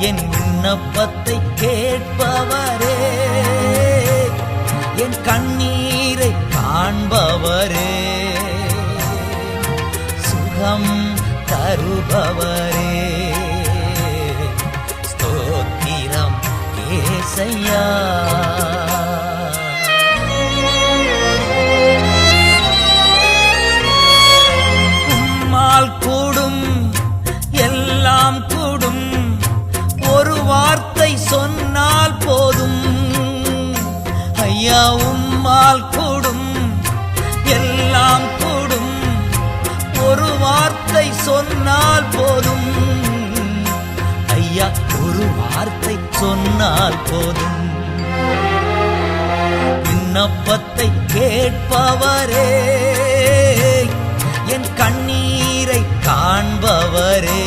என் விண்ணப்பத்தை கேட்பவரே, என் கண்ணீரை காண்பவரே, சுகம் தருபவரே, ஸ்தோத்திரம் ஏசையா. உம்மால் கூடும் எல்லாம் கூடும், ஒரு வார்த்தை சொன்னால் போதும் ஐயா. உம்மால் கூடும் எல்லாம் கூடும், ஒரு வார்த்தை சொன்னால் போதும் ஐயா, ஒரு வார்த்தை சொன்னால் போதும். விண்ணப்பத்தை கேட்பவரே, என் கண்ணீரை காண்பவரே,